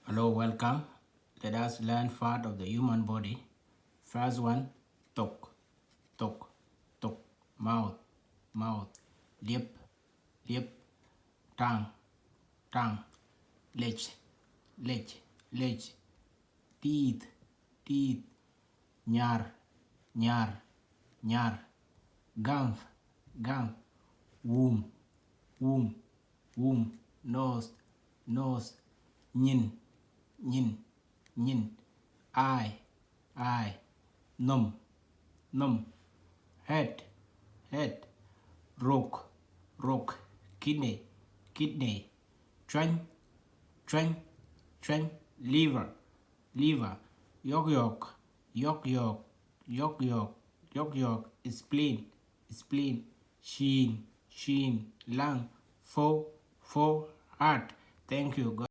Hello, welcome. Let us learn part of the human body. First one, tok, tok, tok, mouth, mouth, lip, lip, tongue, tongue, leg, leg, leg, teeth, teeth, nyar, nyar, nyar, gum, gum, womb, womb, womb, nose, nose, nyin, nyin, nyin, eye, num, num, head, head, rock, kidney, kidney, trunk, trunk, liver, yolk, spleen, shin, lung, four, heart. Thank you.